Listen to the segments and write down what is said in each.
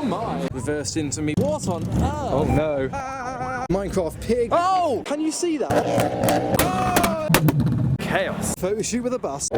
my! Reversed into me. What on earth? Oh no. Minecraft pig. Oh! Can you see that? Oh! Chaos. Photo shoot with a bus.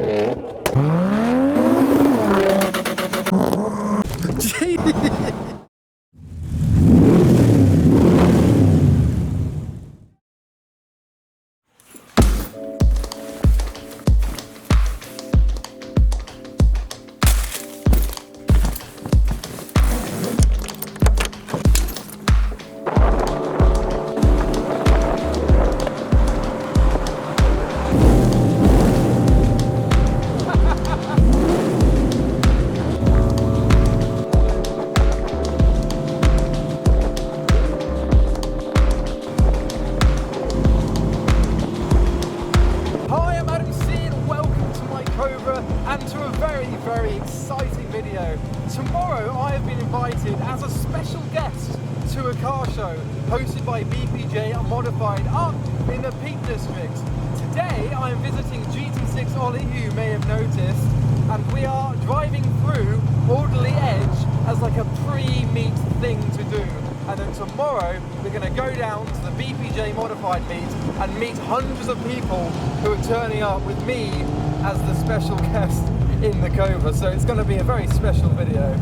And to a very exciting video. Tomorrow I have been invited as a special guest to a car show hosted by BPJ Modified up in the Peak District. Today I am visiting GT6 Ollie, who you may have noticed, and we are driving through Alderley Edge as like a pre-meet thing to do. And then tomorrow we're going to go down to the BPJ Modified meet and meet hundreds of people who are turning up with me as the special guest in the Cobra. So it's going to be a very special video.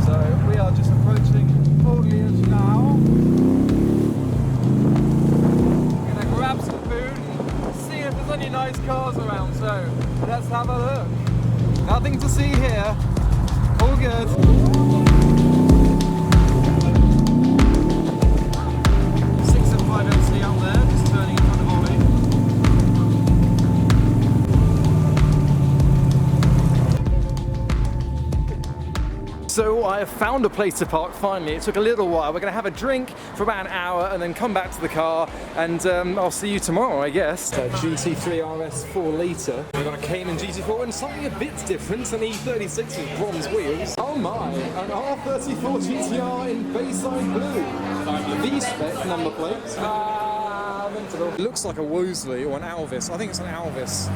So we are just approaching Alderley Edge now. We're going to grab some food and see if there's any nice cars around. So let's have a look. Nothing to see here. All good. 5LC out there, just turning in front of Ollie. So I have found a place to park finally. It took a little while. We're going to have a drink for about an hour and then come back to the car, and I'll see you tomorrow, I guess. GT3 RS 4 litre. We've got a Cayman GT4 and something a bit different, an E36 with bronze wheels. Oh my, an R34 GTR in Bayside Blue. V-spec number plate. It looks like a Wolseley or an Alvis. I think it's an Alvis.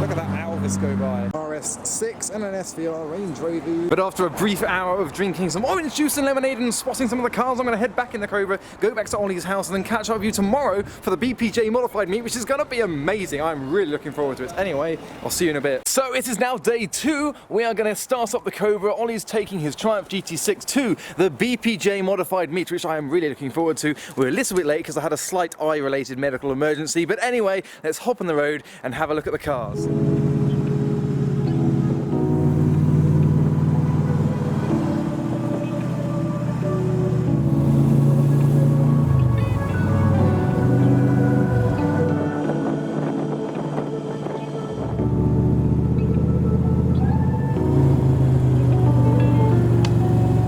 Look at that Alvis go by. RS6 and an SVR Range Rover. But after a brief hour of drinking some orange juice and lemonade and spotting some of the cars, I'm going to head back in the Cobra, go back to Ollie's house, and then catch up with you tomorrow for the BPJ Modified meet, which is going to be amazing. I'm really looking forward to it. Anyway, I'll see you in a bit. So it is now day 2. We are going to start up the Cobra. Ollie's taking his Triumph GT6 to the BPJ Modified meet, which I am really looking forward to. We're a little bit late because I had a slight eye-related medical emergency, but anyway, let's hop on the road and have a look at the cars.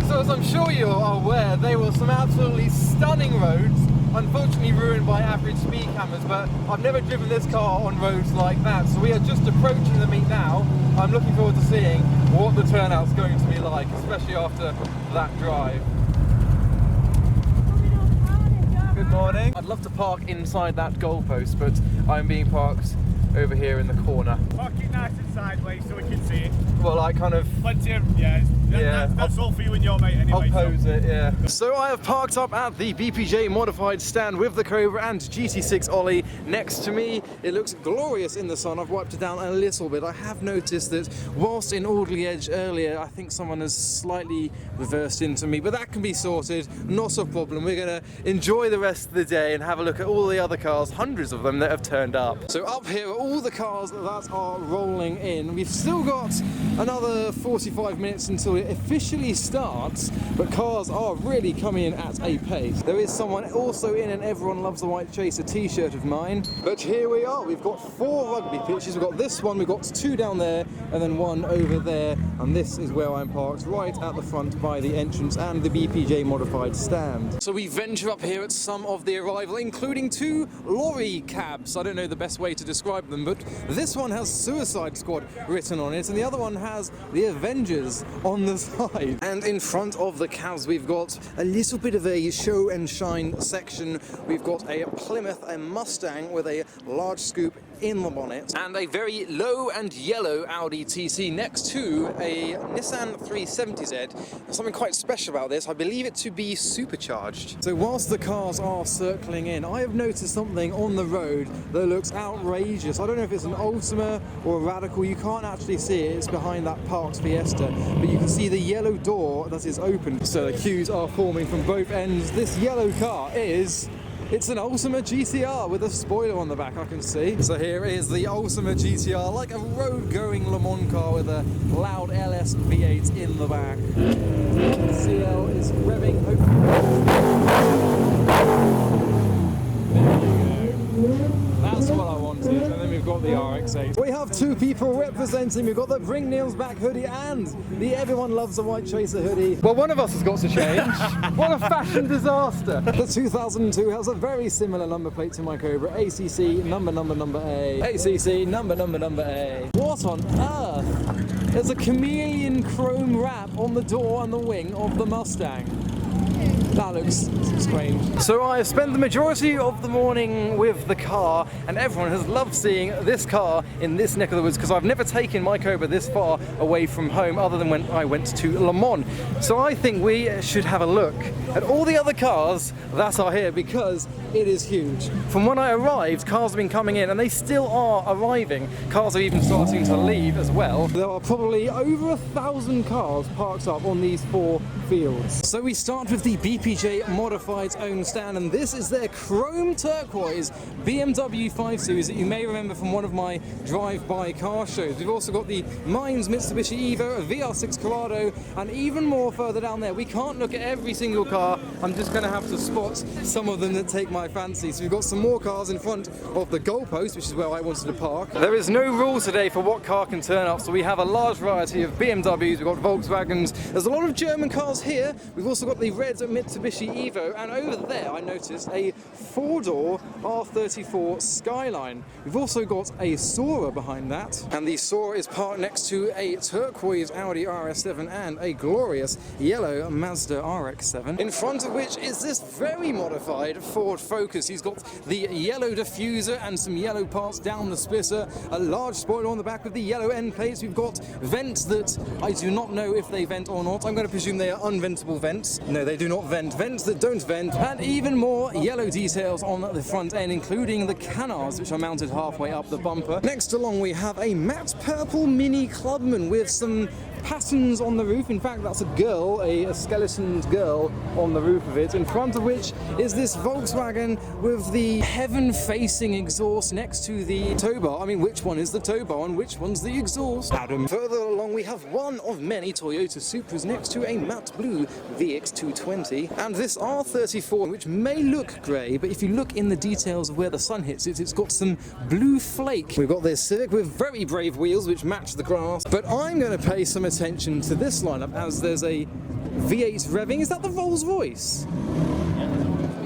So as I'm sure you are aware, there were some absolutely stunning roads, unfortunately ruined by average speed cameras, but I've never driven this car on roads like that. So we are just approaching the meet now. I'm looking forward to seeing what the turnout's going to be like, especially after that drive. Good morning. I'd love to park inside that goalpost, but I'm being parked over here in the corner. Park it nice and sideways so we can see it. Well, like kind of... Plenty of, yeah. That's all for you and your mate anyway. I'll pose it, yeah. So I have parked up at the BPJ Modified stand with the Cobra and GT6 Ollie next to me. It looks glorious in the sun. I've wiped it down a little bit. I have noticed that whilst in Alderley Edge earlier, I think someone has slightly reversed into me, but that can be sorted. Not a problem. We're going to enjoy the rest of the day and have a look at all the other cars, hundreds of them that have turned up. So up here are all the cars that are rolling in. We've still got another 45 minutes until it officially starts, but cars are really coming in at a pace. There is someone also in an Everyone Loves the White Chaser t-shirt of mine, but here we are. We've got 4 rugby pitches. We've got this one, we've got 2 down there, and then 1 over there, and this is where I'm parked, right at the front by the entrance and the BPJ Modified stand. So we venture up here at some of the arrival, including 2 lorry cabs. I don't know the best way to describe them, but this one has Suicide Squad written on it, and the other one has the Avengers on the side. And in front of the cabs we've got a little bit of a show and shine section. We've got a Plymouth, a Mustang with a large scoop in the bonnet, and a very low and yellow Audi TC next to a Nissan 370Z. There's something quite special about this. I believe it to be supercharged. So whilst the cars are circling in, I have noticed something on the road that looks outrageous. I don't know if it's an Ultima or a Radical. You can't actually see it. It's behind that parked Fiesta, but you can see the yellow door that is open. So the queues are forming from both ends. This yellow car it's an Ultima GTR with a spoiler on the back, I can see. So here is the Ultima GTR, like a road-going Le Mans car with a loud LS V8 in the back. CL is revving, That's what I wanted, and then we've got the RX-8. We have two people representing. We've got the Bring Nails Back hoodie and the Everyone Loves a White Chaser hoodie. Well, one of us has got to change. What a fashion disaster. The 2002 has a very similar number plate to my Cobra. ACC number A. ACC number A. What on earth? There's a chameleon chrome wrap on the door and the wing of the Mustang. That looks strange. So I have spent the majority of the morning with the car, and everyone has loved seeing this car in this neck of the woods because I've never taken my Cobra this far away from home other than when I went to Le Mans. So I think we should have a look at all the other cars that are here because it is huge. From when I arrived, cars have been coming in and they still are arriving. Cars are even starting to leave as well. There are probably over 1,000 cars parked up on these four fields. So we start with the BPJ Modified's own stand, and this is their chrome turquoise BMW 5 Series that you may remember from one of my drive-by car shows. We've also got the Mines Mitsubishi Evo, a VR6 Corrado, and even more further down there. We can't look at every single car. I'm just going to have to spot some of them that take my fancy. So we've got some more cars in front of the goalpost, which is where I wanted to park. There is no rule today for what car can turn up, so we have a large variety of BMWs, we've got Volkswagens, there's a lot of German cars here. We've also got the red Mitsubishi Evo, and over there I noticed a four-door R34 Skyline. We've also got a Sora behind that, and the Sora is parked next to a turquoise Audi RS7 and a glorious yellow Mazda RX-7, in front of which is this very modified Ford Focus. He's got the yellow diffuser and some yellow parts down the splitter, a large spoiler on the back with the yellow end plates. We've got vents that I do not know if they vent or not. I'm going to presume they are unventable vents. No, they do not vent. Vents that don't vent, and even more yellow details on the front end, including the canards, which are mounted halfway up the bumper. Next along, we have a matte purple Mini Clubman with some patterns on the roof. In fact, that's a girl, a skeleton girl on the roof of it, in front of which is this Volkswagen with the heaven-facing exhaust next to the tow bar. I mean, which one is the tow bar and which one's the exhaust? Adam. Further along, we have one of many Toyota Supras next to a matte blue VX220, and this R34, which may look grey, but if you look in the details of where the sun hits it, it's got some blue flake. We've got this Civic with very brave wheels which match the grass, but I'm going to pay some attention to this lineup as there's a V8 revving. Is that the Rolls-Royce?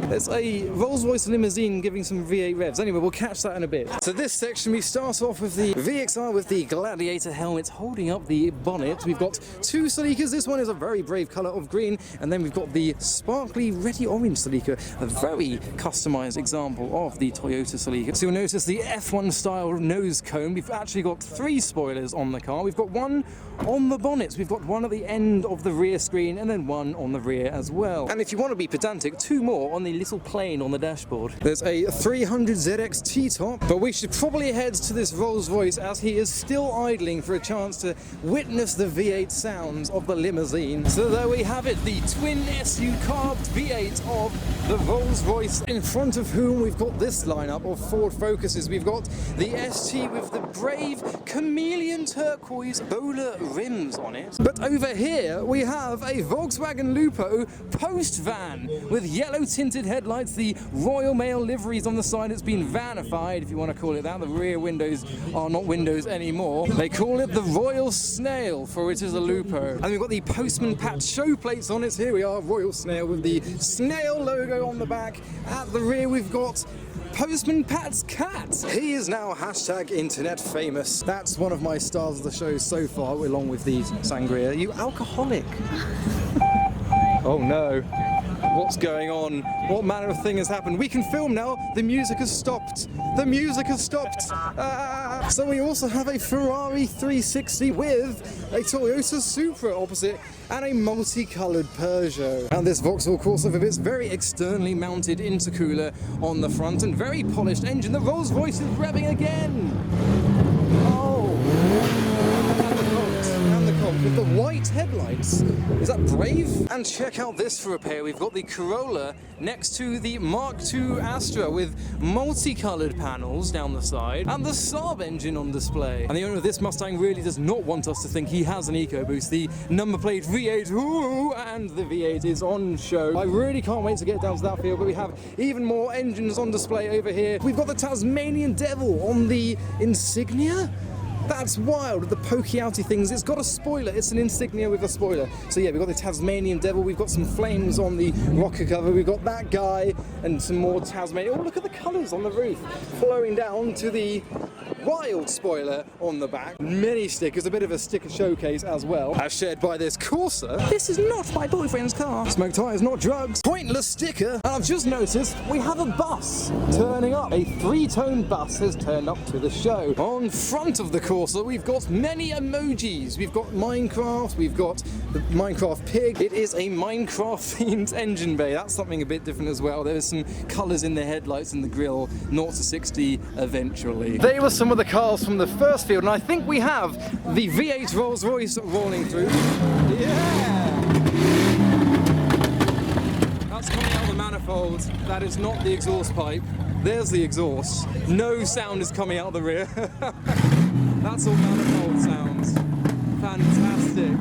There's a Rolls-Royce limousine giving some V8 revs. Anyway, we'll catch that in a bit. So this section, we start off with the VXR with the Gladiator helmet holding up the bonnet. We've got two Celicas. This one is a very brave colour of green, and then we've got the sparkly reddy orange Celica, a very customised example of the Toyota Celica. So you'll notice the F1 style nose cone. We've actually got three spoilers on the car. We've got one on the bonnet, we've got one at the end of the rear screen, and then one on the rear as well. And if you want to be pedantic, two more on the little plane on the dashboard. There's a 300ZX T-top, but we should probably head to this Rolls-Royce as he is still idling for a chance to witness the V8 sounds of the limousine. So there we have it, the twin SU carved V8 of the Rolls-Royce, in front of whom we've got this lineup of Ford Focuses. We've got the ST with the brave chameleon turquoise bowler rims on it. But over here we have a Volkswagen Lupo post van with yellow tinted headlights, the Royal Mail liveries on the side. It's been vanified, if you want to call it that. The rear windows are not windows anymore. They call it the Royal Snail, for it is a Lupo. And we've got the Postman Pat show plates on it. Here we are, Royal Snail with the snail logo on the back. At the rear we've got Postman Pat's cat. He is now hashtag internet famous. That's one of my stars of the show so far, along with the sangria. You alcoholic. Oh no. What's going on? What manner of thing has happened? We can film now. The music has stopped. The music has stopped. So we also have a Ferrari 360 with a Toyota Supra opposite and a multicoloured Peugeot. And this Vauxhall Corsa with its very externally mounted intercooler on the front and very polished engine. The Rolls-Royce is revving again. Oh. And the Colt with the white headlights. Is that brave? And check out this for a pair. We've got the Corolla next to the Mark II Astra with multicoloured panels down the side and the Saab engine on display. And the owner of this Mustang really does not want us to think he has an EcoBoost. The number plate V8, ooh, and the V8 is on show. I really can't wait to get down to that field, but we have even more engines on display over here. We've got the Tasmanian Devil on the Insignia. That's wild, the pokey outy things. It's got a spoiler, it's an Insignia with a spoiler. So yeah, we've got the Tasmanian Devil, we've got some flames on the rocker cover, we've got that guy, and some more Tasmanian. Oh, look at the colours on the roof, flowing down to the wild spoiler on the back. Many stickers, a bit of a sticker showcase as well, as shared by this Corsa. This is not my boyfriend's car. Smoke tyres, not drugs. Pointless sticker. And I've just noticed we have a bus turning up. A three-tone bus has turned up to the show. On front of the Corsa, we've got many emojis. We've got Minecraft, we've got the Minecraft pig. It is a Minecraft-themed engine bay. That's something a bit different as well. There's some colours in the headlights and the grille, 0 to 60 eventually. They were some of the cars from the first field, and I think we have the V8 Rolls-Royce rolling through. Yeah! That's coming out of the manifold. That is not the exhaust pipe. There's the exhaust. No sound is coming out of the rear. That's all manifold sounds. Fantastic.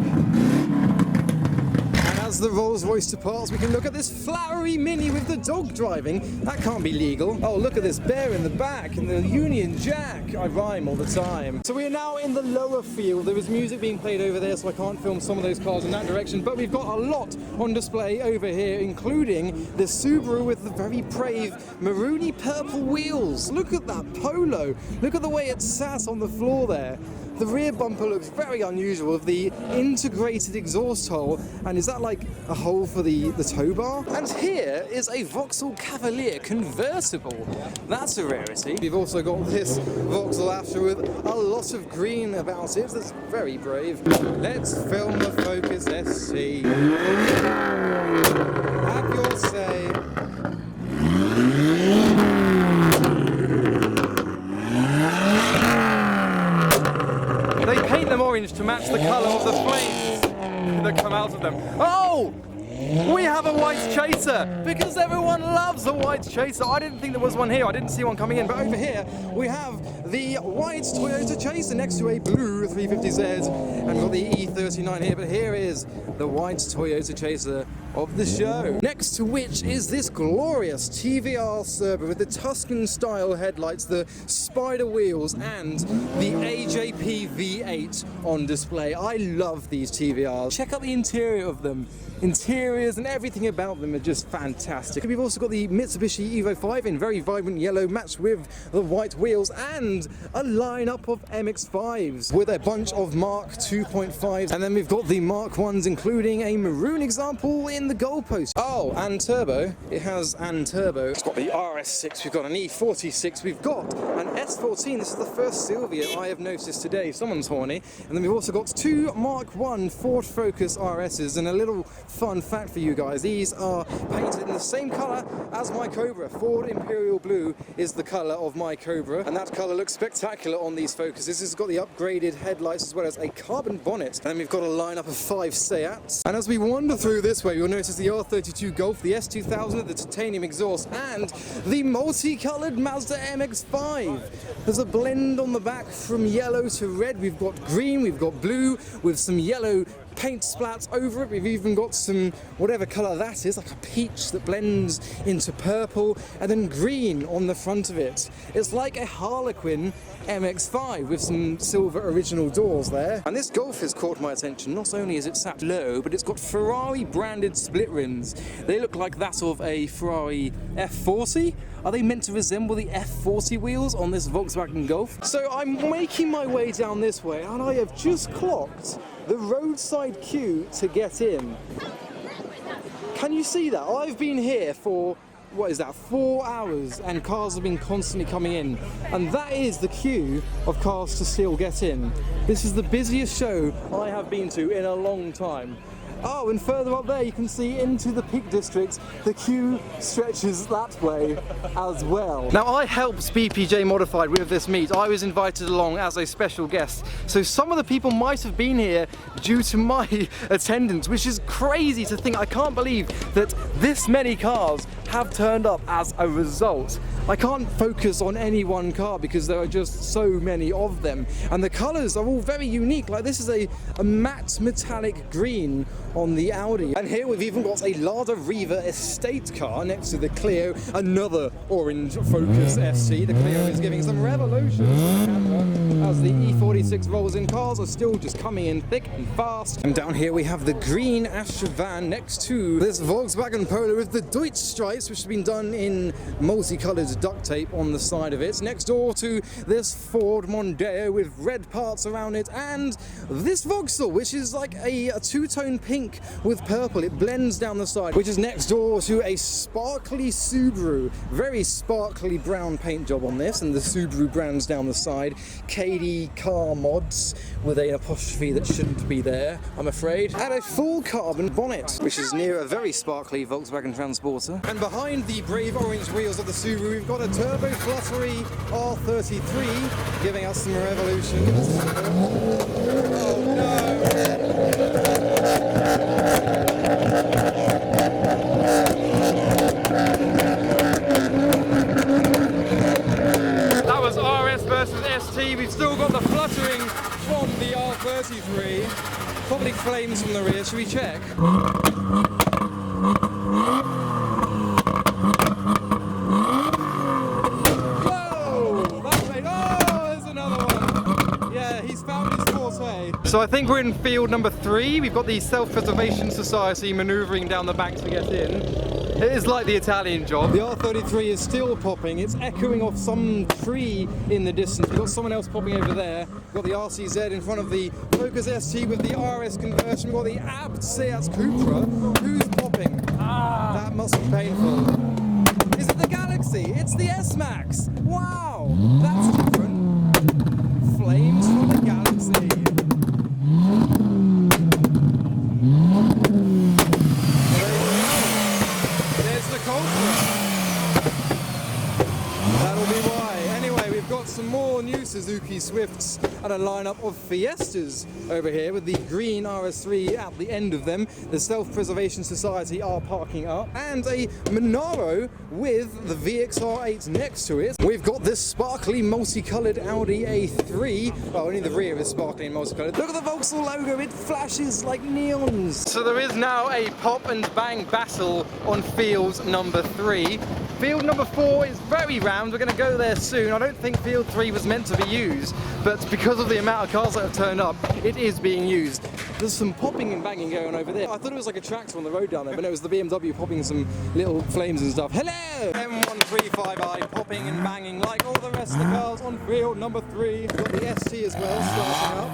As the Rolls-Royce departs, we can look at this flowery Mini with the dog driving. That can't be legal. Oh, look at this bear in the back and the Union Jack. I rhyme all the time. So we are now in the lower field. There is music being played over there, so I can't film some of those cars in that direction, but we've got a lot on display over here, including the Subaru with the very brave maroony purple wheels. Look at that Polo. Look at the way it sat on the floor there. The rear bumper looks very unusual with the integrated exhaust hole, and is that like a hole for the tow bar? And here is a Vauxhall Cavalier convertible. That's a rarity. We've also got this Vauxhall Astra with a lot of green about it. That's very brave. Let's film the Focus SC. Have your say. They paint them orange to match the colour of the flames that come out of them. Oh! We have a white chaser, because everyone loves a white chaser. I didn't think there was one here, I didn't see one coming in, but over here we have the white Toyota Chaser next to a blue 350Z, and we've got the E39 here, but here is the white Toyota Chaser of the show. Next to which is this glorious TVR Cerber with the Tuscan style headlights, the spider wheels, and the AJP V8 on display. I love these TVRs. Check out the interior of them. Interiors and everything about them are just fantastic. We've also got the Mitsubishi Evo 5 in very vibrant yellow, matched with the white wheels, and a lineup of MX-5s with a bunch of Mark 2.5s, and then we've got the Mark 1s, including a maroon example in the goalpost. Oh, and turbo. It has and turbo. It's got the RS6, we've got an E46, we've got an S14. This is the first Silvia I have noticed today. Someone's horny. And then we've also got two Mark 1 Ford Focus RSs, and a little fun fact for you guys, these are painted in the same colour as my Cobra. Ford Imperial Blue is the colour of my Cobra, and that colour looks spectacular on these Focuses. This has got the upgraded headlights as well as a carbon bonnet, and then we've got a lineup of 5 Seats. And as we wander through this way, you'll notice the R32 Golf, the S2000, the titanium exhaust, and the multicoloured Mazda MX-5. There's a blend on the back from yellow to red. We've got green, we've got blue, with some yellow paint splats over it. We've even got some whatever colour that is, like a peach that blends into purple, and then green on the front of it. It's like a Harlequin MX-5 with some silver original doors there. And this Golf has caught my attention. Not only is it sat low, but it's got Ferrari branded split rims. They look like that of a Ferrari F40. Are they meant to resemble the F40 wheels on this Volkswagen Golf? So I'm making my way down this way, and I have just clocked the roadside queue to get in. Can you see that? I've been here for, what is that, 4 hours, and cars have been constantly coming in. And that is the queue of cars to still get in. This is the busiest show I have been to in a long time. Oh, and further up there you can see into the Peak District, the queue stretches that way as well. Now I helped BPJ Modified with this meet. I was invited along as a special guest. So some of the people might have been here due to my attendance, which is crazy to think. I can't believe that this many cars have turned up as a result. I can't focus on any one car because there are just so many of them. And the colours are all very unique. Like this is a matte metallic green on the Audi. And here we've even got a Lada Riva estate car next to the Clio, another orange Focus ST. The Clio is giving some revolution on camera as the E46 rolls in. Cars are still just coming in thick and fast. And down here we have the green Astra van next to this Volkswagen Polo with the Deutsch stripes, which have been done in multicoloured duct tape on the side of it. Next door to this Ford Mondeo with red parts around it, and this Vauxhall, which is like a two-tone pink with purple. It blends down the side, which is next door to a sparkly Subaru. Very sparkly brown paint job on this, and the Subaru brands down the side. KD Car Mods with an apostrophe that shouldn't be there, I'm afraid. And a full carbon bonnet, which is near a very sparkly Volkswagen Transporter. And behind the brave orange wheels of the Subaru, we've got a turbo fluttery R33 giving us some revolution. Oh no! That was RS versus ST. We've still got the fluttering from the R33. Probably flames from the rear. Should we check? So I think we're in field number 3. We've got the Self-Preservation Society manoeuvring down the back to get in. It is like the Italian job. The R33 is still popping. It's echoing off some tree in the distance. We've got someone else popping over there. We've got the RCZ in front of the Focus ST with the RS conversion. We've got the apt Seat Cobra. Who's popping? That must be painful. Is it the Galaxy? It's the S-Max. Wow, that's different. Flames from the Galaxy. There's the Cobra. That'll be why. Anyway, we've got some more new Suzuki Swifts and a lineup of Fiestas over here with the green RS3 at the end of them. The Self-Preservation Society are parking up, and a Monaro with the VXR8 next to it. We've got this sparkly multicoloured Audi A3. Well, only the rear is sparkly and multicoloured. Look at the Vauxhall logo, it flashes like neons. So there is now a pop and bang battle on field number 3. Field number 4 is very round. We're going to go there soon. I don't think field 3 was meant to be used, but because of the amount of cars that have turned up, it is being used. There's some popping and banging going over there. I thought it was like a tractor on the road down there, but no, it was the BMW popping some little flames and stuff. Hello! M135i popping and banging like all the rest of the cars on field number 3. We've got the ST as well starting up.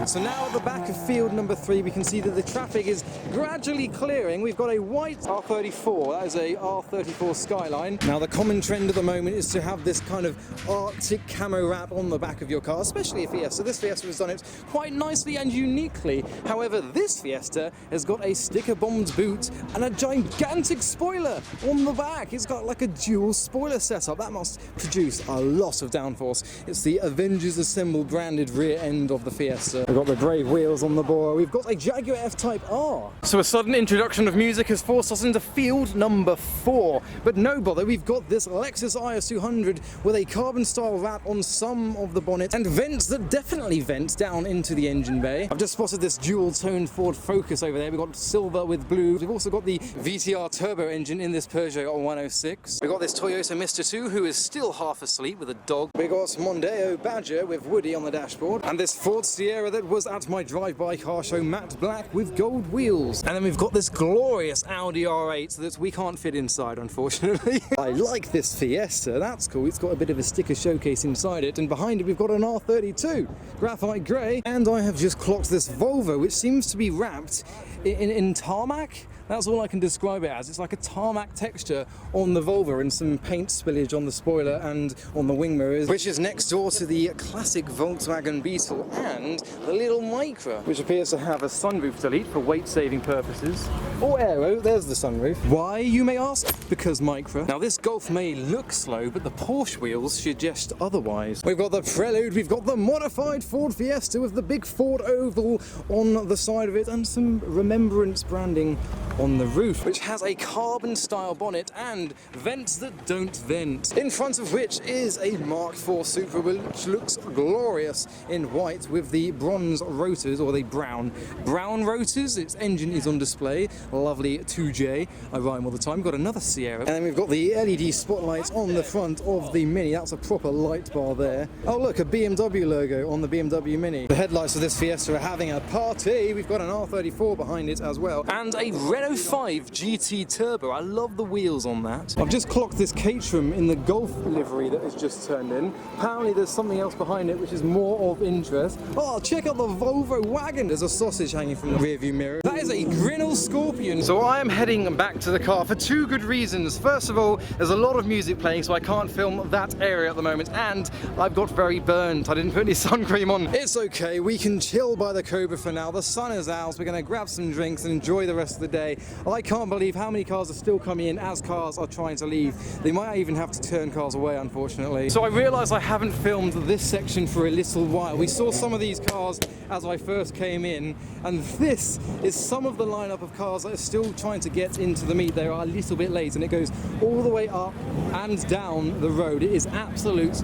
So now at the back of field number 3, we can see that the traffic is gradually clearing. We've got a white R34, that is a R34 Skyline. Now the common trend at the moment is to have this kind of Arctic camo wrap on the back of your car, especially a Fiesta. This Fiesta has done it quite nicely and uniquely. However, this Fiesta has got a sticker-bombed boot and a gigantic spoiler on the back. It's got like a dual spoiler setup. That must produce a lot of downforce. It's the Avengers Assemble branded rear end of the Fiesta. We've got the brave wheels on the Bora. We've got a Jaguar F-Type R. So a sudden introduction of music has forced us into field number 4. But no bother, we've got this Lexus IS 200 with a carbon style wrap on some of the bonnet and vents that definitely vent down into the engine bay. I've just spotted this dual-toned Ford Focus over there. We've got silver with blue. We've also got the VTR turbo engine in this Peugeot 106. We've got this Toyota Mr. 2 who is still half asleep with a dog. We've got Mondeo Badger with Woody on the dashboard, and this Ford Sierra that was at my drive-by car show, matte black with gold wheels. And then we've got this glorious Audi R8 that we can't fit inside, unfortunately. I like this Fiesta, that's cool. It's got a bit of a sticker showcase inside it, and behind it we've got an R32, graphite grey. And I have just clocked this Volvo, which seems to be wrapped in tarmac. That's all I can describe it as. It's like a tarmac texture on the Volvo and some paint spillage on the spoiler and on the wing mirrors, which is next door to the classic Volkswagen Beetle and the little Micra, which appears to have a sunroof delete for weight-saving purposes. Or aero, there's the sunroof. Why, you may ask? Because Micra. Now this Golf may look slow, but the Porsche wheels suggest otherwise. We've got the Prelude, we've got the modified Ford Fiesta with the big Ford oval on the side of it and some Remembrance branding on the roof, which has a carbon style bonnet and vents that don't vent, in front of which is a Mark IV Supra, which looks glorious in white with the bronze rotors, or the brown rotors. Its engine is on display, lovely 2J, I rhyme all the time. We've got another Sierra, and then we've got the LED spotlights on the front of the Mini. That's a proper light bar there. Oh look, a BMW logo on the BMW Mini. The headlights of this Fiesta are having a party. We've got an R34 behind it as well, and a Renault 5 GT Turbo. I love the wheels on that. I've just clocked this Caterham in the Golf livery that has just turned in. Apparently there's something else behind it which is more of interest. Oh, check out the Volvo wagon. There's a sausage hanging from the rearview mirror. That is a Grinnell Scorpion. So I am heading back to the car for two good reasons. First of all, there's a lot of music playing, so I can't film that area at the moment, and I've got very burnt. I didn't put any sun cream on. It's okay, we can chill by the Cobra for now. The sun is out, so we're going to grab some drinks and enjoy the rest of the day. I can't believe how many cars are still coming in as cars are trying to leave. They might even have to turn cars away, unfortunately. So I realise I haven't filmed this section for a little while. We saw some of these cars as I first came in, and this is some of the lineup of cars that are still trying to get into the meet. They are a little bit late, and it goes all the way up and down the road. It is absolute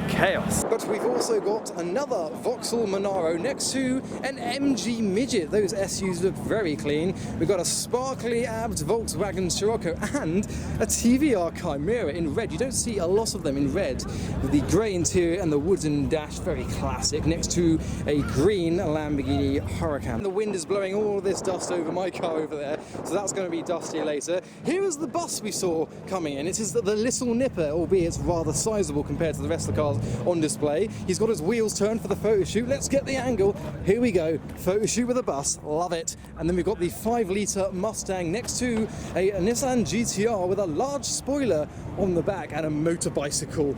chaos. But we've also got another Vauxhall Monaro next to an MG Midget. Those SUs look very clean. We've got a sparkly abbed Volkswagen Scirocco and a TVR Chimera in red. You don't see a lot of them in red, with the grey interior and the wooden dash, very classic, next to a green Lamborghini Huracan. The wind is blowing all of this dust over my car over there, so that's going to be dusty later. Here is the bus we saw coming in. It is the Little Nipper, albeit rather sizable compared to the rest of the cars on display. He's got his wheels turned for the photo shoot. Let's get the angle. Here we go. Photo shoot with a bus. Love it. And then we've got the 5-litre Mustang next to a Nissan GTR with a large spoiler on the back and a motor bicycle.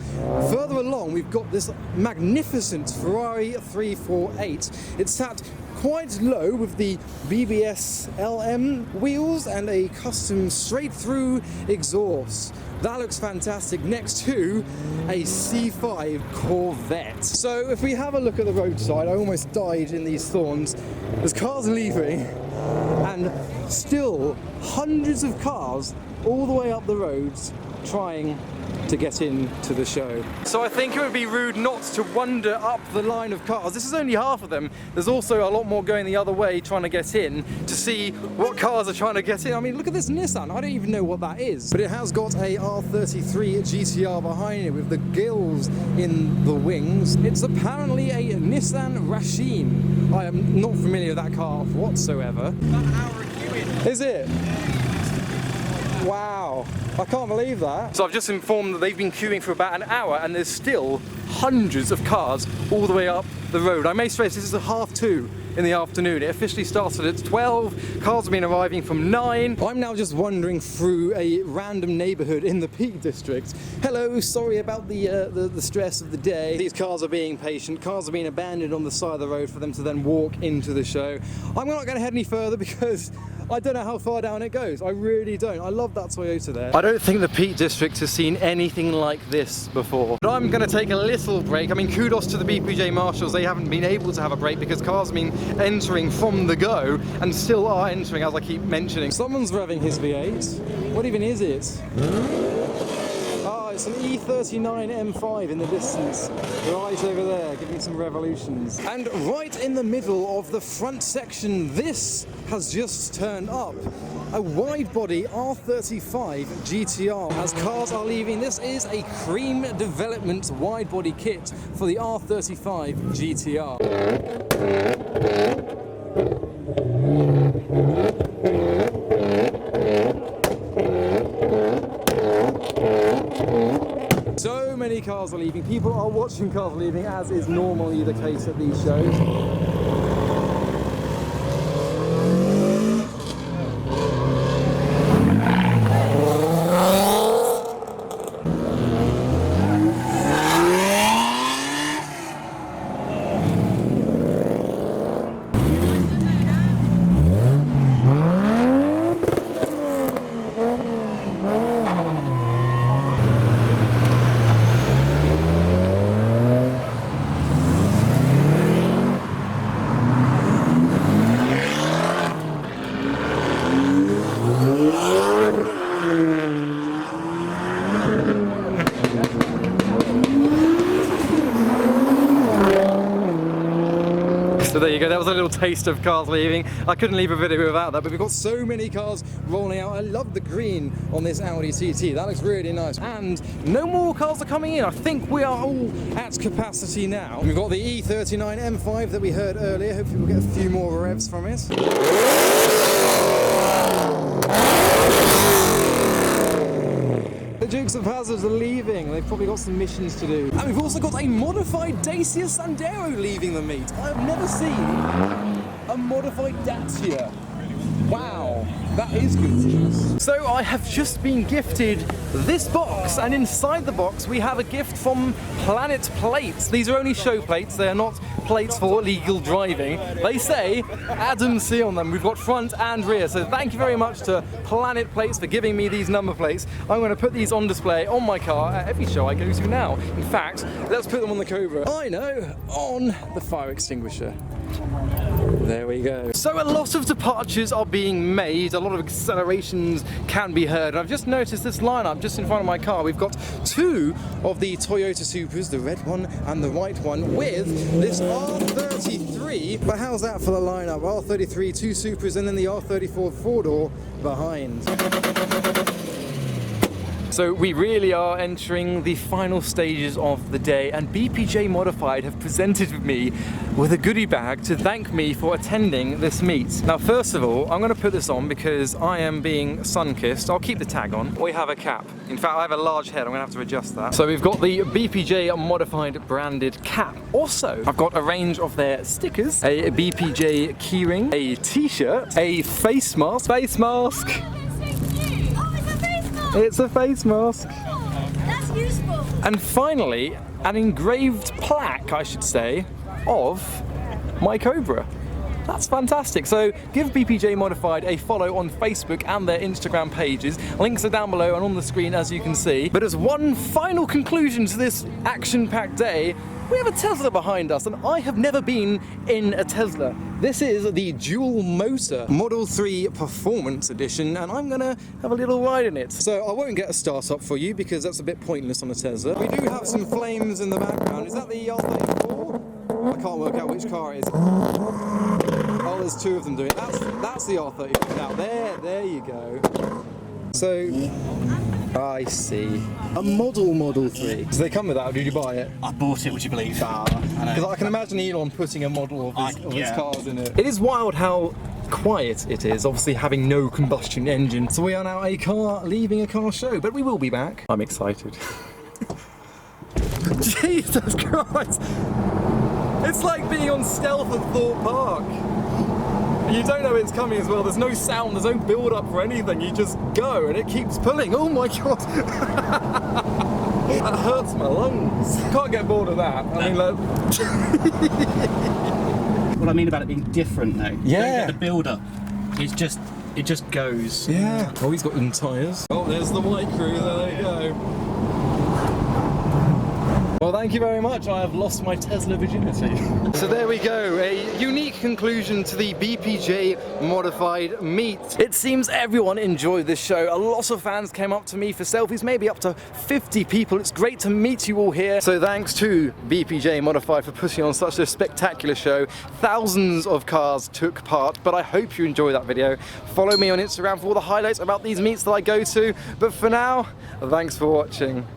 Further along, we've got this magnificent Ferrari 348. It's sat quite low with the BBS LM wheels and a custom straight-through exhaust. That looks fantastic, next to a C5 Corvette. So if we have a look at the roadside, I almost died in these thorns. There's cars leaving, and still hundreds of cars all the way up the roads trying to get into the show. So I think it would be rude not to wander up the line of cars. This is only half of them. There's also a lot more going the other way trying to get in to see what cars are trying to get in. I mean, look at this Nissan. I don't even know what that is. But it has got a R33 GTR behind it with the gills in the wings. It's apparently a Nissan Rasheen. I am not familiar with that car whatsoever. About an hour of queuing. Is it? Wow, I can't believe that. So I've just informed that they've been queuing for about an hour and there's still hundreds of cars all the way up the road. I may stress this is at 2:30 in the afternoon. It officially started at 12. Cars have been arriving from 9. I'm now just wandering through a random neighborhood in the Peak District. Hello, sorry about the stress of the day. These cars are being patient. Cars are being abandoned on the side of the road for them to then walk into the show. I'm not going to head any further because I don't know how far down it goes. I really don't. I love that Toyota there. I don't think the Peak District has seen anything like this before. But I'm going to take a little break. I mean, kudos to the BPJ Marshals. They haven't been able to have a break because cars have been entering from the go and still are entering, as I keep mentioning. Someone's revving his V8. What even is it? Oh Right, some E39 M5 in the distance, right over there, giving some revolutions. And right in the middle of the front section, this has just turned up. A wide-body R35 GTR. As cars are leaving, this is a Cream Development wide-body kit for the R35 GTR. So many cars are leaving. People are watching cars leaving, as is normally the case at these shows. So there you go, that was a little taste of cars leaving. I couldn't leave a video without that, but we've got so many cars rolling out. I love the green on this Audi TT, that looks really nice. And no more cars are coming in. I think we are all at capacity now. We've got the E39 M5 that we heard earlier. Hopefully we'll get a few more revs from it. The Dukes of Hazzard are leaving. They've probably got some missions to do. And we've also got a modified Dacia Sandero leaving the meet. I've never seen a modified Dacia. Wow, that is good news. So I have just been gifted this box, and inside the box we have a gift from Planet Plates. These are only show plates, they are not plates for legal driving. They say Adam C on them. We've got front and rear, so thank you very much to Planet Plates for giving me these number plates. I'm going to put these on display on my car at every show I go to now. In fact, let's put them on the Cobra. I know, on the fire extinguisher. There we go. So a lot of departures are being made, a lot of accelerations can be heard. I've just noticed this lineup just in front of my car. We've got two of the Toyota Supras, the red one and the white one, with this R33. But how's that for the lineup? R33, two Supras, and then the R34 four-door behind. So we really are entering the final stages of the day, and BPJ Modified have presented me with a goodie bag to thank me for attending this meet. Now first of all, I'm going to put this on because I am being sun-kissed. I'll keep the tag on. We have a cap. In fact, I have a large head. I'm going to have to adjust that. So we've got the BPJ Modified branded cap. Also, I've got a range of their stickers, a BPJ keyring, a t-shirt, a face mask. It's a face mask. Oh, that's useful. And finally, an engraved plaque, I should say, of my Cobra. That's fantastic. So give BPJ Modified a follow on Facebook and their Instagram pages. Links are down below and on the screen, as you can see. But as one final conclusion to this action-packed day, we have a Tesla behind us, and I have never been in a Tesla. This is the dual motor Model 3 Performance Edition, and I'm gonna have a little ride in it. So I won't get a start up for you because that's a bit pointless on a Tesla. We do have some flames in the background. Is that the R34? I can't work out which car it is. Oh, there's two of them doing it. That's the R34. Now there you go. So, I see. A Model 3. So they come with that, or did you buy it? I bought it, would you believe? Because I can imagine Elon putting a model of his cars in it. It is wild how quiet it is, obviously having no combustion engine. So we are now leaving a car show, but we will be back. I'm excited. Jesus Christ! It's like being on stealth at Thorpe Park. You don't know it's coming as well. There's no sound, there's no build up for anything. You just go and it keeps pulling. Oh my God. That hurts my lungs. Can't get bored of that. I mean, like... What I mean about it being different though. Yeah. You don't get the build up. It just goes. Yeah. Oh, he's got them tyres. Oh, there's the white crew. There they go. Well, thank you very much. I have lost my Tesla virginity. So there we go, a unique conclusion to the BPJ Modified meet. It seems everyone enjoyed this show. A lot of fans came up to me for selfies, maybe up to 50 people. It's great to meet you all here. So thanks to BPJ Modified for putting on such a spectacular show. Thousands of cars took part, but I hope you enjoyed that video. Follow me on Instagram for all the highlights about these meets that I go to. But for now, thanks for watching.